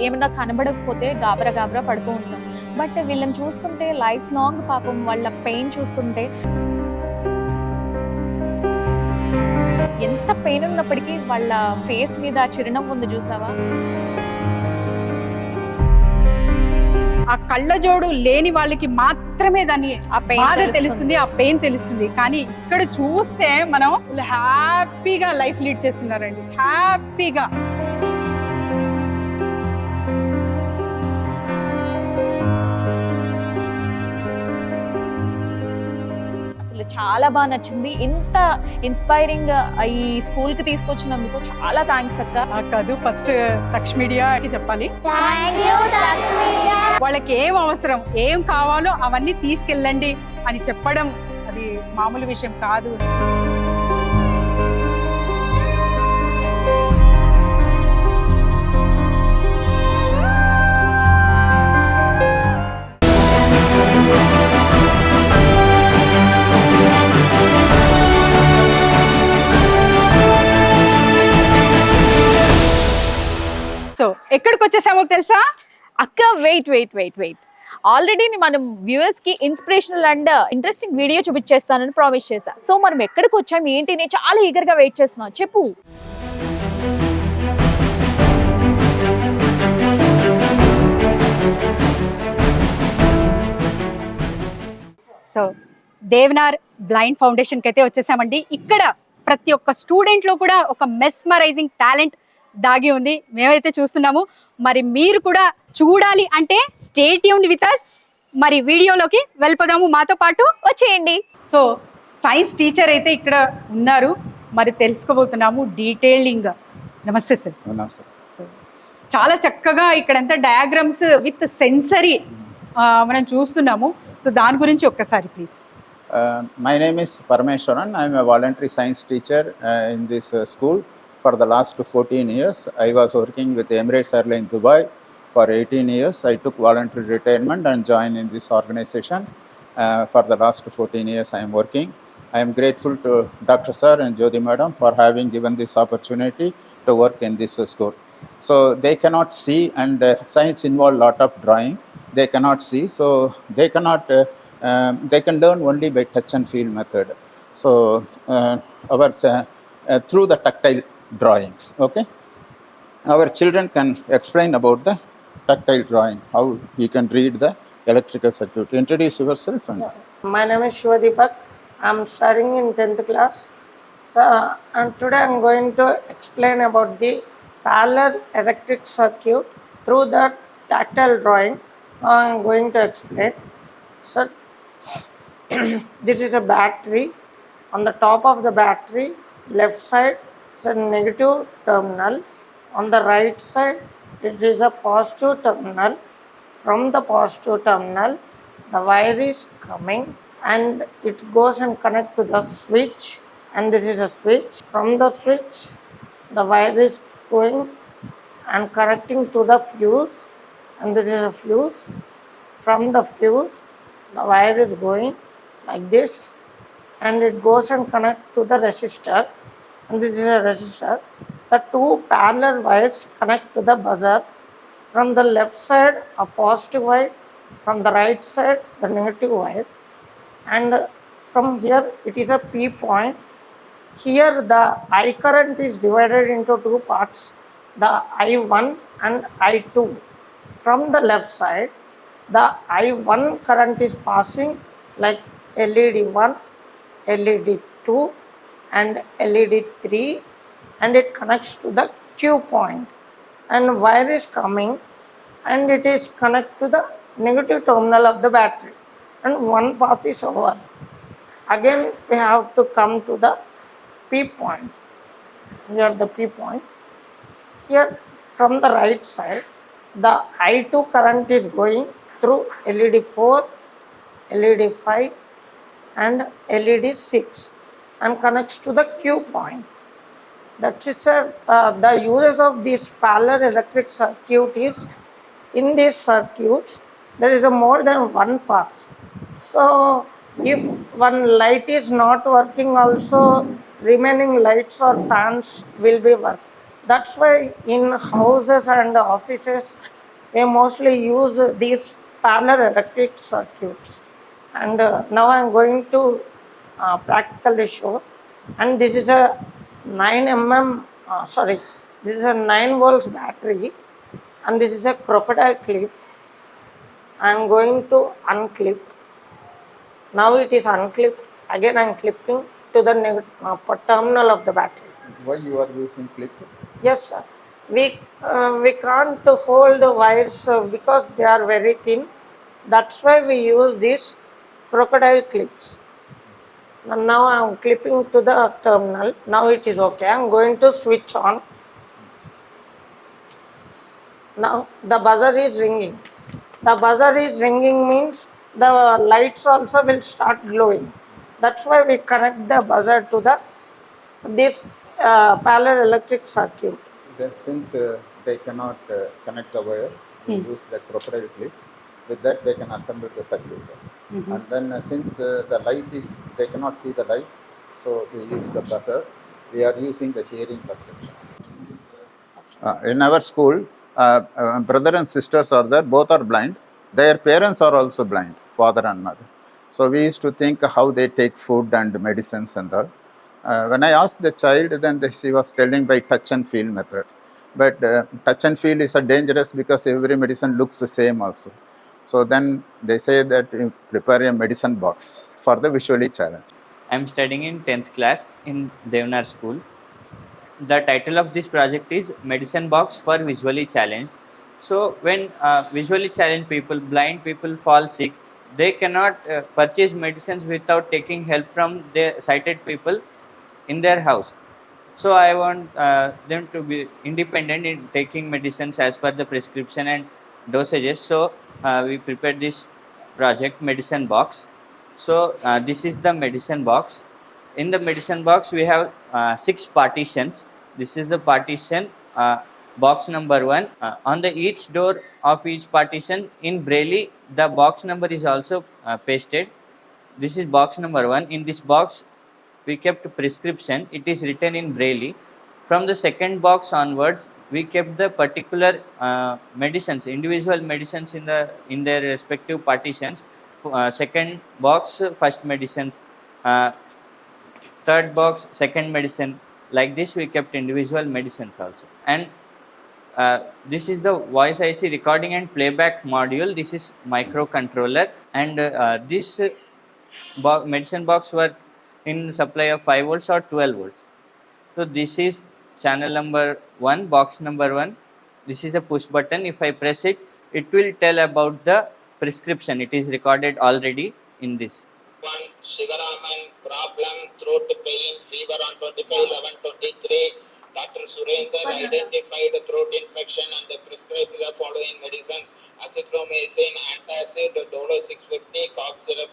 ఏమైనా కనబడకపోతే గాబరా గాబరా పడుతూ ఉంటాం. బట్ వీళ్ళని చూస్తుంటే లైఫ్ లాంగ్ పాపం వాళ్ళ పెయిన్ చూస్తుంటే ఎంత పెయిన్ ఉన్నప్పటికీ వాళ్ళ ఫేస్ మీద చిరునవ్వు ఉంది చూసావా? ఆ కళ్ళజోడు లేని వాళ్ళకి మాత్రమే దాన్ని ఆ బాధ తెలుస్తుంది, ఆ పెయిన్ తెలుస్తుంది. కానీ ఇక్కడ చూస్తే మనం హ్యాపీగా లైఫ్ లీడ్ చేస్తున్నారండి, హ్యాపీగా. అసలు చాలా బాగా నచ్చింది. ఇంత ఇన్స్పైరింగ్ ఈ స్కూల్ కి తీసుకొచ్చినందుకు చాలా థ్యాంక్స్ అక్క. కాదు, ఫస్ట్ తక్ష మీడియాకి చెప్పాలి. వాళ్ళకి ఏం అవసరం, ఏం కావాలో అవన్నీ తీసుకెళ్ళండి అని చెప్పడం అది మామూలు విషయం కాదు. సో ఎక్కడికి వచ్చేసామో తెలుసా అక్క? వెయిట్ ఆల్రెడీ మనం వ్యూవర్స్ కి ఇన్స్పిరేషనల్ అండ్ ఇంట్రెస్టింగ్ వీడియో చూపించేస్తానని ప్రామిస్ చేశా. సో మనం ఎక్కడికి వచ్చాం ఏంటి నేను చాలా ఈగర్ గా వెయిట్ చేస్తున్నాను, చెప్పు. సో దేవనార్ బ్లైండ్ ఫౌండేషన్ కి అయితే వచ్చేసామండి. ఇక్కడ ప్రతి ఒక్క స్టూడెంట్ లో కూడా ఒక మెస్మరైజింగ్ టాలెంట్ దాగి ఉంది, మేమైతే చూస్తున్నాము. మరి మీరు కూడా చూడాలి అంటే స్టే ట్యూన్డ్ విత్ us. మరి వీడియోలోకి వెళ్ళిపోదాము, మాతో పాటు వచ్చేయండి. సో సైన్స్ టీచర్ అయితే ఇక్కడ ఉన్నారు, మరి తెలుసుకోబోతున్నాము డీటెయిలింగ్. నమస్తే సార్. సో చాలా చక్కగా ఇక్కడంతా డయాగ్రామ్స్ విత్ సెన్సరీ మనం చూస్తున్నాము. సో దాని గురించి ఒక్కసారి please. My name is Parameshwaran. I am a voluntary science teacher in this school for the last 14 years. I was working with Emirates Airlines Dubai for 18 years. I took voluntary retirement and joined in this organization. For the last 14 years I am working. I am grateful to Dr. Sir and Jyoti Madam for having given this opportunity to work in this school. So they cannot see, and science involve lot of drawing. They cannot see, so they cannot they can learn only by touch and feel method. So through the tactile drawings, okay, our children can explain about the tactile drawing, how he can read the electrical circuit. Introduce yourself. And My name is Shiva Deepak. I'm studying in 10th class. So, and today I'm going to explain about the parallel electric circuit through the tactile drawing. I'm going to explain. So, this is a battery. On the top of the battery, left side is a negative terminal. On the right side, it is a positive terminal. From the positive terminal, the wire is coming and it goes and connect to the switch, and this is a switch. From the switch, the wire is going and connecting to the fuse, and this is a fuse. From the fuse, the wire is going like this, and it goes and connect to the resistor, and this is a resistor. The two parallel wires connect to the buzzer. From the left side a positive wire, from the right side the negative wire, and from here it is a P point. Here the I current is divided into two parts, the I1 and I2. From the left side, the I1 current is passing like LED 1, LED 2 and LED 3, and it connects to the Q point, and wire is coming and it is connect to the negative terminal of the battery, and one path is over. Again we have to come to the P point. Here the P point. Here from the right side, the I2 current is going through LED 4, LED 5 and LED 6 and connects to the Q point. That's it, sir. The uses of this parallel electric circuit is, in these circuits there is a more than one parts. So if one light is not working, also remaining lights or fans will be work. That's why in houses and offices, we mostly use these parallel electric circuits. And now I'm going to practically show. And this is a 9 mm, this is a 9 volts battery, and this is a crocodile clip. I'm going to unclip. Now it is unclipped. Again I'm clipping to the terminal of the battery. Why you are using clip? Yes, sir. We can't hold the wires because they are very thin. That's why we use these crocodile clips. And now I am clipping to the terminal. Now it is okay. I am going to switch on. Now the buzzer is ringing. The buzzer is ringing means the lights also will start glowing. That's why we connect the buzzer to this parallel electric circuit. Then since they cannot connect the wires, we use the crocodile clips. With that they can assemble the circuit. And then since the light is, they cannot see the light, so we use the buzzer. We are using the hearing perceptions. In our school, brother and sisters are there, both are blind. Their parents are also blind, father and mother. So we used to think how they take food and medicines and all. When I asked the child, then she was telling by touch and feel method. But touch and feel is dangerous because every medicine looks the same also. So then they say that you prepare a medicine box for the visually challenged. I am studying in 10th class in Devnar school. The title of this project is Medicine Box for Visually Challenged. So when visually challenged people, blind people fall sick, they cannot purchase medicines without taking help from their sighted people in their house. So I want them to be independent in taking medicines as per the prescription and dosages. So we prepared this project, Medicine Box. So this is the medicine box. In the medicine box we have 6 partitions. This is the partition box number 1. On the each door of each partition in Braille, the box number is also pasted. This is box number 1. In this box we kept prescription. It is written in Braille. From the second box onwards, we kept the particular medicines, individual medicines in their respective partitions. Second box, first medicines. Third box, second medicine. Like this, we kept individual medicines also. And this is the voice IC recording and playback module. This is microcontroller, and this medicine box work in supply of 5 volts or 12 volts. So this is channel number 1, box number 1. This is a push button. If I press it, it will tell about the prescription. It is recorded already in this. Shivaraman, problem, throat pain, fever on 25/11/23. Dr. Surendra identified throat infection and prescribed the following medicines: azithromycin, antacid, Dolo 650, cough syrup,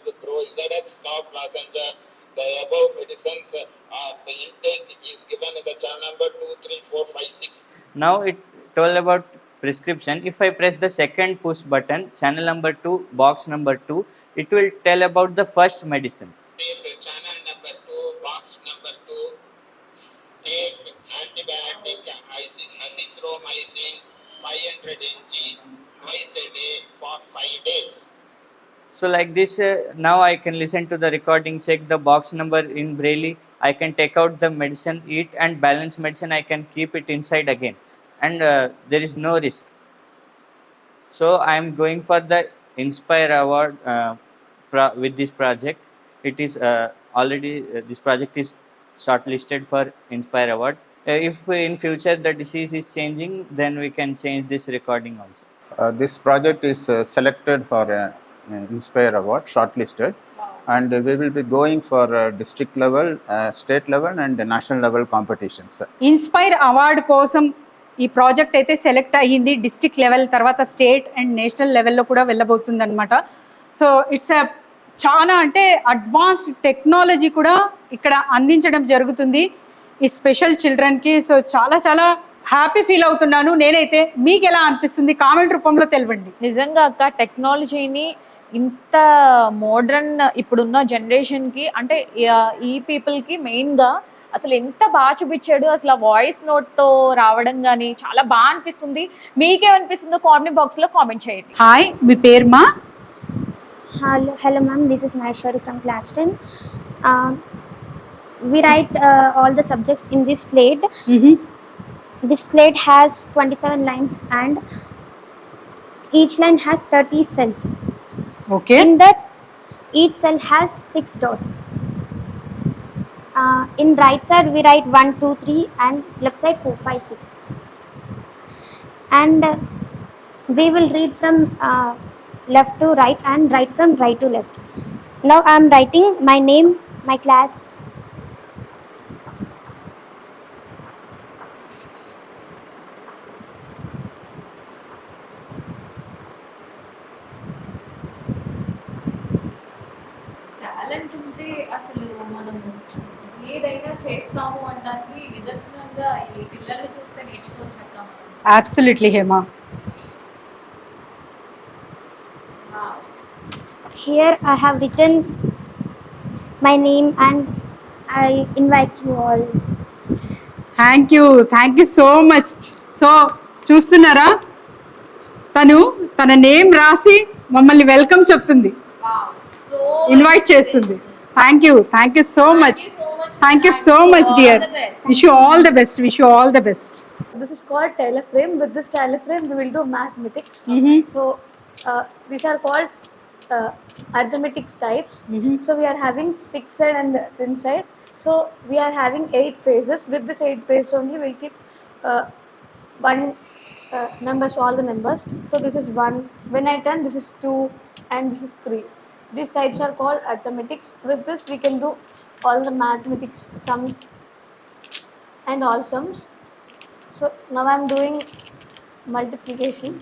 ZX, cough lozenge. The above medicines, the intake is given in the channel number 2, 3, 4, 5, 6. Now it told about prescription. If I press the second push button, channel number 2, box number 2, it will tell about the first medicine. Channel number 2, box number 2, take antibiotic azithromycin 500 mg twice a day for 5 days. So like this, now I can listen to the recording, check the box number in Braille. I can take out the medicine, eat, and balance medicine I can keep it inside again. And there is no risk. So I am going for the Inspire Award with this project. It is already, this project is shortlisted for Inspire Award. If in future the disease is changing, then we can change this recording also. This project is selected for Inspire Award, shortlisted, and we will be going for district level, state level and national level competitions. Inspire award కోసం ఈ project అయితే select అయ్యింది. District level తర్వాత state and national లెవెల్లో కూడా వెళ్ళబోతుంది అనమాట. So it's చాలా అంటే అడ్వాన్స్డ్ టెక్నాలజీ కూడా ఇక్కడ అందించడం జరుగుతుంది ఈ స్పెషల్ చిల్డ్రన్కి. సో చాలా చాలా హ్యాపీ ఫీల్ అవుతున్నాను నేనైతే. మీకు ఎలా అనిపిస్తుంది కామెంట్ రూపంలో తెలవండి. నిజంగా అక్క, టెక్నాలజీని ఇంత మోడ్రన్ ఇప్పుడున్న జనరేషన్కి, అంటే ఈ పీపుల్కి మెయిన్గా అసలు ఎంత బాగా చూపించాడు, అసలు ఆ వాయిస్ నోట్తో రావడం కానీ చాలా బాగా అనిపిస్తుంది. మీకేమనిపిస్తుందో కామెంట్ బాక్స్లో కామెంట్ చేయండి. హాయ్, మీ పేరు మా? Hello ma'am, this is Maheshwari from class 10. We write all the subjects in this slate. This slate has 27 lines and each line has 30 cells. Okay. In that, each cell has 6 dots. In right side, we write 1, 2, 3 and left side 4, 5, 6. And we will read from left to right and right from right to left. Now I am writing my name, my class. Talent ఉంటే అసలు మనం ఏదైనా చేస్తాము అనడానికి నిదర్శనంగా ఈ పిల్లల్ని చూస్తే నేర్చుకోవచ్చు అక్క మనం. Absolutely Hema. Here I have written my name and I invite you all. Thank you so much. So చూస్తున్నారా, తన నేమ్ రాసి మమ్మల్ని వెల్కమ్ చెప్తుంది, ఇన్వైట్ చేస్తుంది. Thank you so much. Thank you so much dear. Wish you all the best. This is called Taylor frame. With this Taylor frame, we will do mathematics. So these are called arithmetic types. So we are having thick side and thin side. So we are having 8 phases. With this 8 phases only, we'll keep one numbers, all the numbers. So this is 1. When I turn, this is 2, and this is 3. These types are called arithmetics. With this, we can do all the mathematics sums and all sums. So now I am doing multiplication.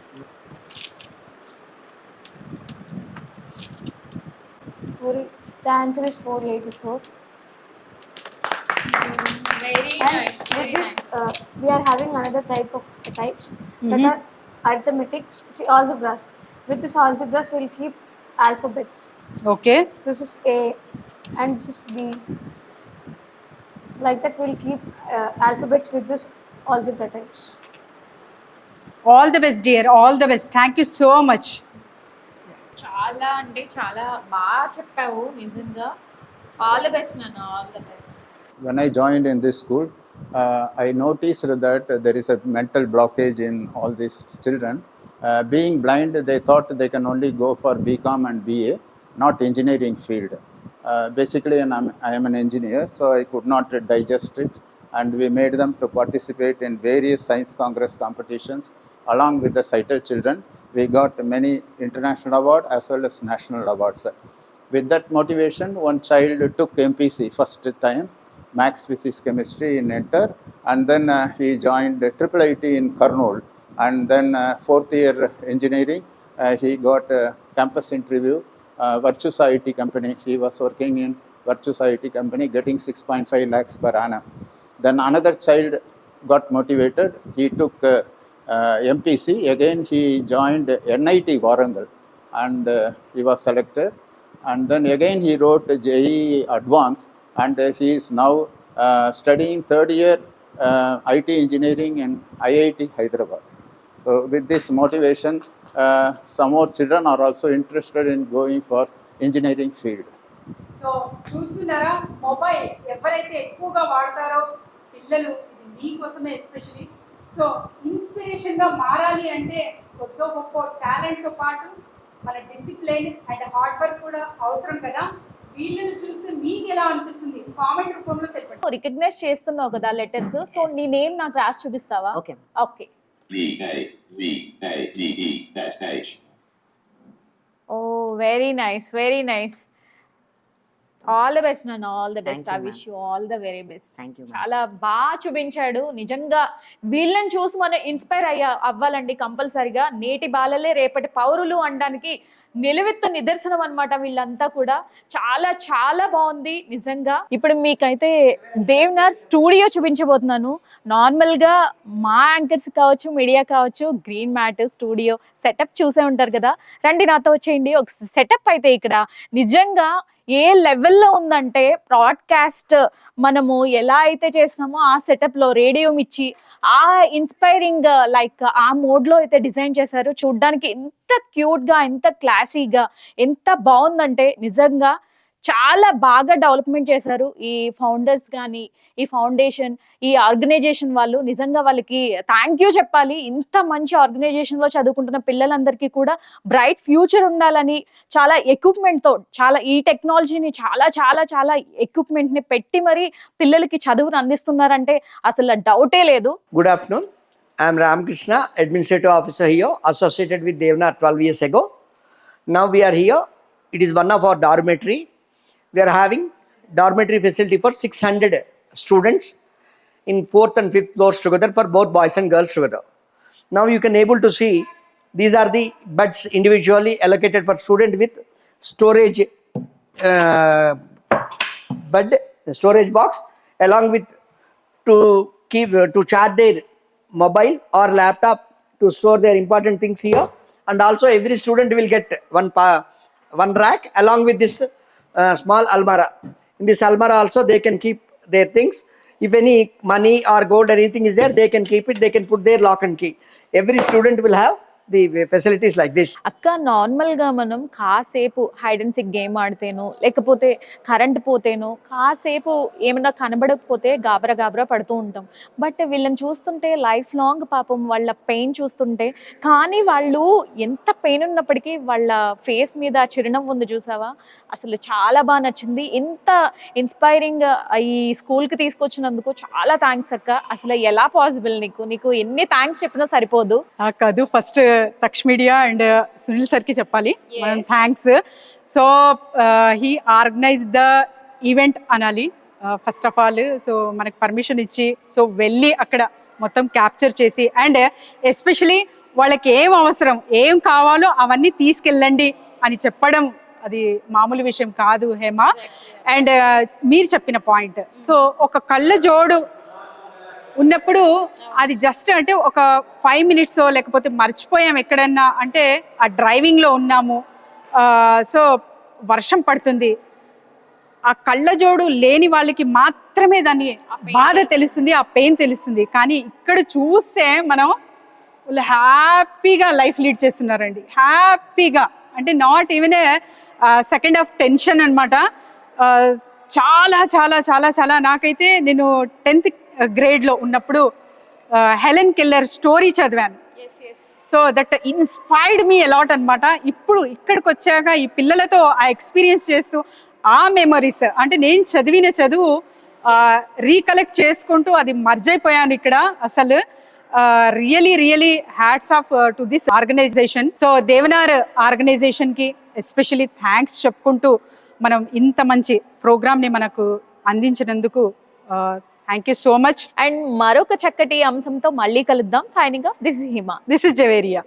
The answer is 484. Very And nice. with this, we are having another types that are arithmetics, algebras. With this algebras, we'll keep alphabets. Okay. This is A, and this is B. Like that, we'll keep alphabets with this algebra types. All the best dear, all the best. Thank you so much. చాలా అంటే చాలా బాగా చెప్పావు నిజంగా. All the best నాన్న, all the best. When I joined in this school, I noticed that there is a mental blockage in all these children. Being blind, they thought they can only go for BCom and BA, not engineering field. Basically, I am an engineer, so I could not digest it, and we made them to participate in various science congress competitions along with the sighted children. We got many international awards as well as national awards. With that motivation, one child took MPC first time, Maths, Physics, Chemistry in Enter, and then he joined IIIT in Kurnool, and then 4th year engineering, he got a campus interview, Virtusa IT company. He was working in Virtusa IT company, getting 6.5 lakhs per annum. Then another child got motivated, he took MPC, again he joined NIT Warangal, and he was selected, and then again he wrote JEE Advanced, and he is now studying 3rd year IT engineering in IIT Hyderabad. So with this motivation, some more children are also interested in going for engineering field. So చూస్తున్నారా, mobile ఎవరైతే ఎక్కువగా వాడతారో పిల్లలు, ఇది మీకోసమే especially. So ఇన్స్పిరేషన్గా మారాలి అంటే కొద్దో గొప్ప టాలెంట్తో పాటు మన డిసిప్లిన్ అండ్ హార్డ్ వర్క్ కూడా అవసరం కదా. వీళ్ళని చూస్తే మీకు ఎలా అనిపిస్తుంది కామెంట్ రూపంలో తెలపండి. రికగ్నైజ్ చేస్తున్నావు కదా లెటర్స్, సో నీ నేమ్ నాకు రాసి చూపిస్తావా? Okay. Okay. V-A-V-A-D-E-H. Oh very nice, very nice. All the best నాన్న, all the best. I Thank you, wish you all the very best. Thank you, ma'am. చాలా బాగా చూపించాడు నిజంగా. వీళ్ళని చూసి మనం ఇన్స్పైర్ అవ్వాలండి కంపల్సరిగా. నేటి బాలలే రేపటి పౌరులు అనడానికి నిలువెత్తు నిదర్శనం అన్నమాట వీళ్ళంతా కూడా. చాలా చాలా బాగుంది నిజంగా. ఇప్పుడు మీకైతే దేవ్నార్ స్టూడియో చూపించబోతున్నాను. నార్మల్గా మా యాంకర్స్ కావచ్చు, మీడియా కావచ్చు, గ్రీన్ మ్యాట్ స్టూడియో సెటప్ చూసే ఉంటారు కదా. రండి నాతో వచ్చేయండి. ఒక సెటప్ అయితే ఇక్కడ నిజంగా ఏ లెవెల్లో ఉందంటే బ్రాడ్కాస్ట్ మనము ఎలా అయితే చేస్తున్నామో ఆ సెటప్లో రేడియో ఇచ్చి ఆ ఇన్స్పైరింగ్ లైక్ ఆ మోడ్లో అయితే డిజైన్ చేశారు. చూడ్డానికి ఎంత క్యూట్గా, ఎంత క్లాసీగా, ఎంత బాగుందంటే నిజంగా చాలా బాగా డెవలప్మెంట్ చేశారు ఈ ఫౌండర్స్ కానీ, ఈ ఫౌండేషన్, ఈ ఆర్గనైజేషన్ వాళ్ళు. నిజంగా వాళ్ళకి థ్యాంక్ యూ చెప్పాలి. ఇంత మంచి ఆర్గనైజేషన్లో చదువుకుంటున్న పిల్లలందరికీ కూడా బ్రైట్ ఫ్యూచర్ ఉండాలని చాలా ఎక్విప్మెంట్తో, చాలా ఈ టెక్నాలజీని చాలా చాలా చాలా ఎక్విప్మెంట్ని పెట్టి మరి పిల్లలకి చదువును అందిస్తున్నారంటే అసలు డౌటే లేదు. Good afternoon. I am Ramakrishna, Administrative Officer here, associated with Devnar 12 years ago. Now we are here. It is one of our dormitory. We are having dormitory facility for 600 students in 4th and 5th floors together for both boys and girls together. Now you can able to see these are the beds individually allocated for student with storage bed, storage box, along with to keep to charge their mobile or laptop to store their important things here. And also every student will get one rack along with this small almara. In this almara also they can keep their things. If any money or gold or anything is there, they can keep it. They can put their lock and key. Every student will have the facilities like this. అక్క నార్మల్గా మనం కాసేపు hide and sick game ఆడితేనో లేకపోతే current పోతేనో కాసేపు ఏమైనా కనబడకపోతే గాబరా గాబరా పడుతూ ఉంటాం. బట్ వీళ్ళని చూస్తుంటే లైఫ్ లాంగ్ పాపం వాళ్ళ పెయిన్ చూస్తుంటే, కానీ వాళ్ళు ఎంత పెయిన్ ఉన్నప్పటికీ వాళ్ళ ఫేస్ మీద చిరునవ్వు ఉంది చూసావా, అసలు చాలా బాగా నచ్చింది. ఇంత ఇన్స్పైరింగ్ ఈ స్కూల్కి తీసుకొచ్చినందుకు చాలా థ్యాంక్స్ అక్క. అసలు ఎలా పాసిబుల్ నీకు ఎన్ని థ్యాంక్స్ చెప్పినా సరిపోదు. కాదు, first Taksh media and Sunil సార్కి చెప్పాలి మనం thanks. So he organise the event అనాలి ఫస్ట్ ఆఫ్ ఆల్. సో మనకు పర్మిషన్ ఇచ్చి సో వెళ్ళి అక్కడ మొత్తం క్యాప్చర్ చేసి, అండ్ ఎస్పెషలీ వాళ్ళకి ఏం అవసరం, ఏం కావాలో అవన్నీ తీసుకెళ్ళండి అని చెప్పడం అది మామూలు విషయం కాదు హేమ. అండ్ మీరు చెప్పిన పాయింట్, సో ఒక కళ్ళ జోడు ఉన్నప్పుడు అది జస్ట్ అంటే ఒక 5 minutes లేకపోతే మర్చిపోయాం ఎక్కడన్నా అంటే ఆ డ్రైవింగ్లో ఉన్నాము, సో వర్షం పడుతుంది, ఆ కళ్ళజోడు లేని వాళ్ళకి మాత్రమే దాని బాధ తెలుస్తుంది, ఆ పెయిన్ తెలుస్తుంది. కానీ ఇక్కడ చూస్తే మనం వాళ్ళు హ్యాపీగా లైఫ్ లీడ్ చేస్తున్నారండి, హ్యాపీగా. అంటే not even a second of tension అనమాట. చాలా చాలా చాలా చాలా నాకైతే నేను 10th grade లో ఉన్నప్పుడు హెలెన్ కెల్లర్ స్టోరీ చదివాను. So that inspired me a lot అనమాట. ఇప్పుడు ఇక్కడికి వచ్చాక ఈ పిల్లలతో ఆ ఎక్స్పీరియన్స్ చేస్తూ ఆ మెమరీస్ అంటే నేను చదివిన చదువు రీకలెక్ట్ చేసుకుంటూ అది మర్జ్ అయిపోయాను ఇక్కడ. అసలు really hats off to this organisation. So Devnar ఆర్గనైజేషన్కి ఎస్పెషలీ థ్యాంక్స్ చెప్పుకుంటూ మనం ఇంత మంచి ప్రోగ్రామ్ని మనకు అందించినందుకు thank you so much. And మరొక చక్కటి అంశంతో మళ్ళీ కలుద్దాం. Signing off, this is Hima. This is Javeria.